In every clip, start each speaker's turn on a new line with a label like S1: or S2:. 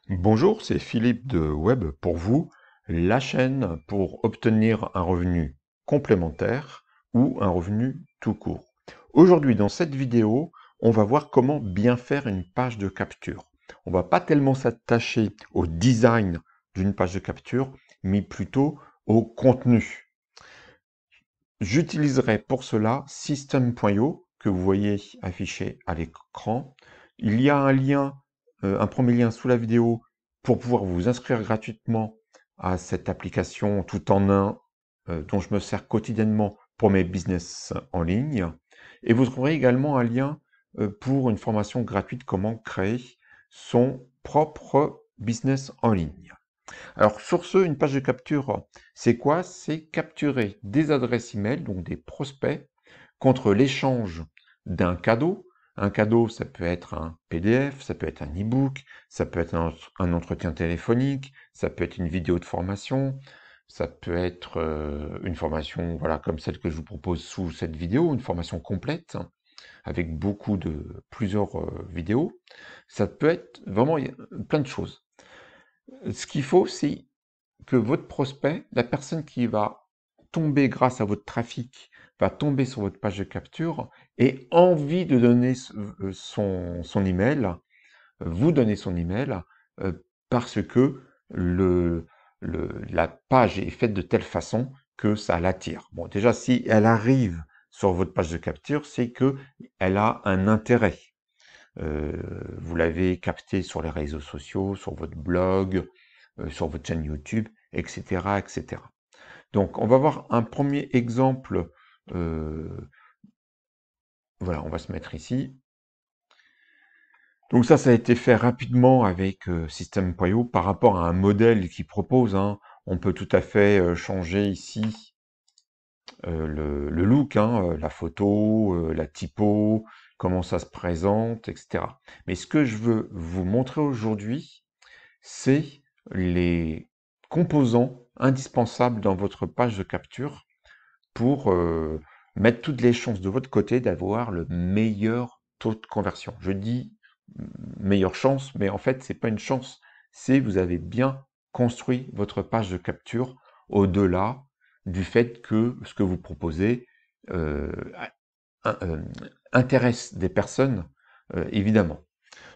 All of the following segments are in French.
S1: Bonjour, c'est Philippe de Web pour vous, la chaîne pour obtenir un revenu complémentaire ou un revenu tout court. Aujourd'hui, dans cette vidéo, on va voir comment bien faire une page de capture. On va pas tellement s'attacher au design d'une page de capture, mais plutôt au contenu. J'utiliserai pour cela System.io que vous voyez affiché à l'écran. Il y a un lien, un premier lien sous la vidéo pour pouvoir vous inscrire gratuitement à cette application tout en un dont je me sers quotidiennement pour mes business en ligne. Et vous trouverez également un lien pour une formation gratuite comment créer son propre business en ligne. Alors sur ce, une page de capture, c'est quoi? C'est capturer des adresses email, donc des prospects, contre l'échange d'un cadeau. Un cadeau, ça peut être un PDF, ça peut être un e-book, ça peut être un entretien téléphonique, ça peut être une vidéo de formation, ça peut être une formation voilà, comme celle que je vous propose sous cette vidéo, une formation complète avec plusieurs vidéos. Ça peut être vraiment plein de choses. Ce qu'il faut, c'est que votre prospect, la personne qui va tomber grâce à votre trafic, va tomber sur votre page de capture, ait envie de donner son email, vous donner son email, parce que la page est faite de telle façon que ça l'attire. Bon, déjà, si elle arrive sur votre page de capture, c'est que elle a un intérêt. Vous l'avez capté sur les réseaux sociaux, sur votre blog, sur votre chaîne YouTube, etc., etc. Donc, on va voir un premier exemple. Voilà, on va se mettre ici. Donc ça a été fait rapidement avec System.io par rapport à un modèle qui propose. On peut tout à fait changer ici le look, la photo, la typo, comment ça se présente, etc. Mais ce que je veux vous montrer aujourd'hui, c'est les composants indispensables dans votre page de capture pour mettre toutes les chances de votre côté d'avoir le meilleur taux de conversion. Je dis meilleure chance, mais en fait, c'est pas une chance, c'est vous avez bien construit votre page de capture au-delà du fait que ce que vous proposez euh, euh, intéresse des personnes, évidemment.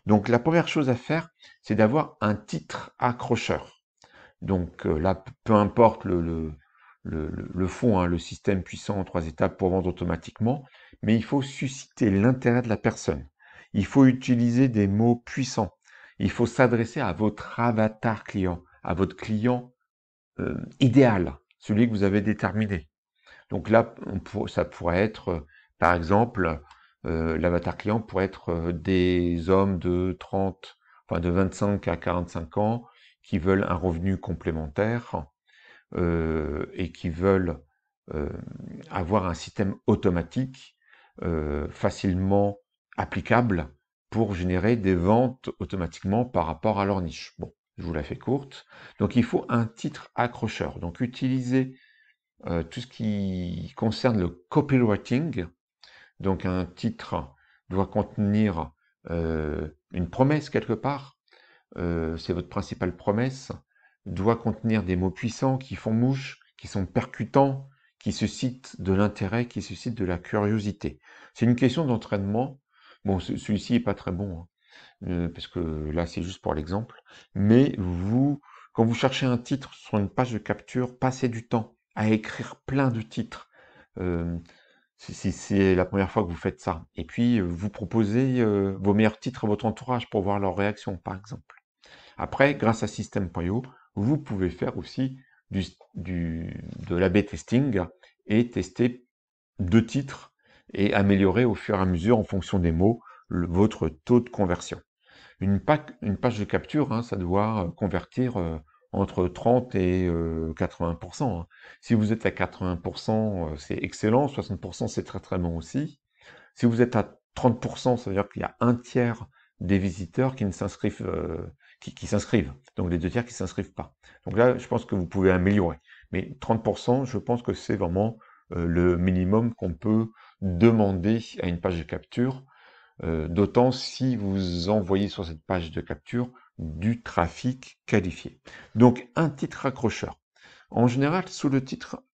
S1: Donc la première chose à faire, c'est d'avoir un titre accrocheur. Donc là, peu importe le fond, le système puissant en 3 étapes pour vendre automatiquement, mais il faut susciter l'intérêt de la personne. Il faut utiliser des mots puissants. Il faut s'adresser à votre avatar client, à votre client idéal, celui que vous avez déterminé. Donc là, ça pourrait être, par exemple, l'avatar client pourrait être des hommes de 30, enfin de 25 à 45 ans qui veulent un revenu complémentaire et qui veulent avoir un système automatique facilement applicable pour générer des ventes automatiquement par rapport à leur niche. Bon, je vous la fais courte. Donc il faut un titre accrocheur. Donc utilisez tout ce qui concerne le copywriting. Donc un titre doit contenir une promesse quelque part, c'est votre principale promesse, doit contenir des mots puissants qui font mouche, qui sont percutants, qui suscitent de l'intérêt, qui suscitent de la curiosité. C'est une question d'entraînement. Bon, celui-ci est pas très bon, parce que là c'est juste pour l'exemple. Mais quand vous cherchez un titre sur une page de capture, passez du temps à écrire plein de titres. Euh, si c'est la première fois que vous faites ça. Et puis, vous proposez vos meilleurs titres à votre entourage pour voir leur réaction, par exemple. Après, grâce à System.io, vous pouvez faire aussi de l'A/B testing et tester 2 titres et améliorer au fur et à mesure, en fonction des mots, votre taux de conversion. Une page de capture, ça doit convertir entre 30 et 80%. Si vous êtes à 80%, c'est excellent, 60% c'est très très bon aussi. Si vous êtes à 30%, ça veut dire qu'il y a un tiers des visiteurs qui ne s'inscrivent, qui s'inscrivent. Donc les 2 tiers qui ne s'inscrivent pas. Donc là, je pense que vous pouvez améliorer. Mais 30%, je pense que c'est vraiment le minimum qu'on peut demander à une page de capture. D'autant si vous envoyez sur cette page de capture du trafic qualifié. Donc, un titre accrocheur. En général, sous le titre,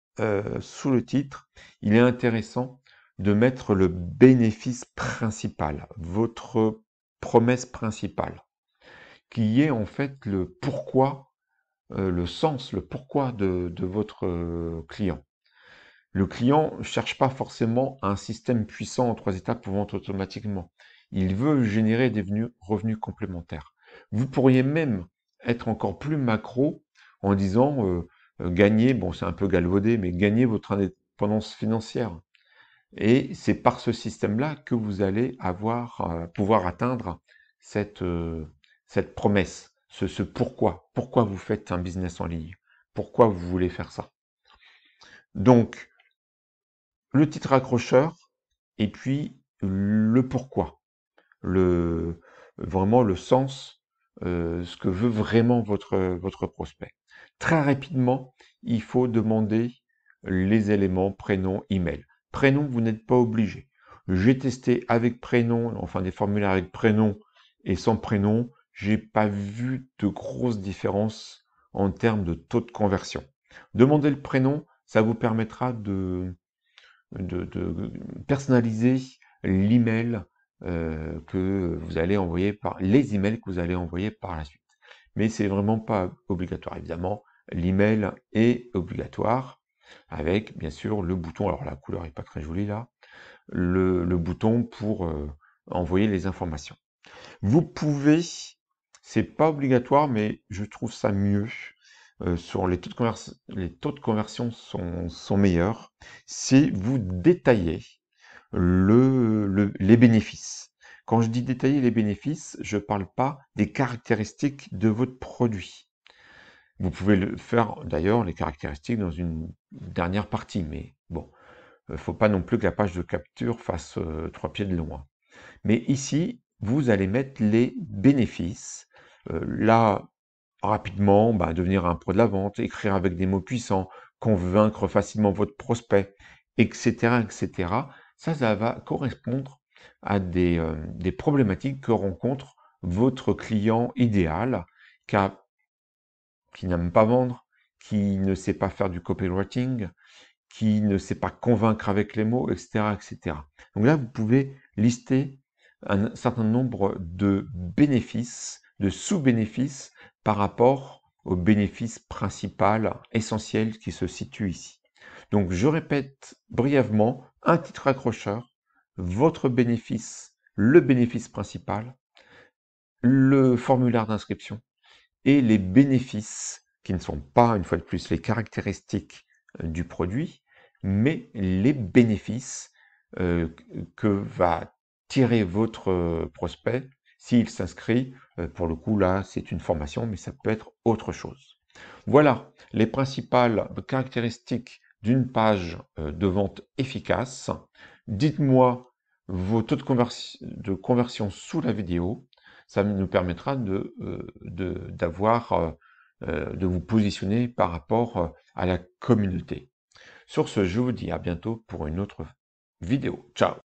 S1: il est intéressant de mettre le bénéfice principal, votre promesse principale, qui est en fait le pourquoi, le sens, le pourquoi de votre client. Le client ne cherche pas forcément un système puissant en 3 étapes pour vendre automatiquement. Il veut générer des revenus complémentaires. Vous pourriez même être encore plus macro en disant gagner, bon c'est un peu galvaudé, mais gagner votre indépendance financière. Et c'est par ce système-là que vous allez pouvoir atteindre cette, cette promesse, ce pourquoi. Pourquoi vous faites un business en ligne? Pourquoi vous voulez faire ça? Donc, le titre accrocheur et puis le pourquoi, vraiment le sens, ce que veut vraiment votre prospect. Très rapidement, il faut demander les éléments prénom, email. Prénom, vous n'êtes pas obligé. J'ai testé avec prénom, enfin des formulaires avec prénom et sans prénom, j'ai pas vu de grosses différences en termes de taux de conversion. Demandez le prénom, ça vous permettra de personnaliser l'email que vous allez envoyer les emails que vous allez envoyer par la suite. Mais c'est vraiment pas obligatoire. Évidemment, l'email est obligatoire avec bien sûr le bouton. Alors la couleur est pas très jolie là. Le bouton pour envoyer les informations. Vous pouvez, c'est pas obligatoire, mais je trouve ça mieux. Sur les taux de conversion sont meilleurs si vous détaillez les bénéfices. Quand je dis détailler les bénéfices, je ne parle pas des caractéristiques de votre produit. Vous pouvez le faire d'ailleurs, les caractéristiques, dans une dernière partie, mais bon, il ne faut pas non plus que la page de capture fasse 3 pieds de long. Hein. Mais ici, vous allez mettre les bénéfices. Là, rapidement, devenir un pro de la vente, écrire avec des mots puissants, convaincre facilement votre prospect, etc., etc. Ça va correspondre à des problématiques que rencontre votre client idéal qui n'aime pas vendre, qui ne sait pas faire du copywriting, qui ne sait pas convaincre avec les mots, etc., etc. Donc là, vous pouvez lister un certain nombre de bénéfices, de sous-bénéfices par rapport au bénéfice principal, essentiel qui se situe ici. Donc je répète brièvement, un titre accrocheur, votre bénéfice, le bénéfice principal, le formulaire d'inscription et les bénéfices qui ne sont pas, une fois de plus, les caractéristiques du produit, mais les bénéfices que va tirer votre prospect s'il s'inscrit. Pour le coup, là, c'est une formation, mais ça peut être autre chose. Voilà les principales caractéristiques d'une page de vente efficace. Dites-moi vos taux de conversion sous la vidéo. Ça nous permettra de vous positionner par rapport à la communauté. Sur ce, je vous dis à bientôt pour une autre vidéo. Ciao!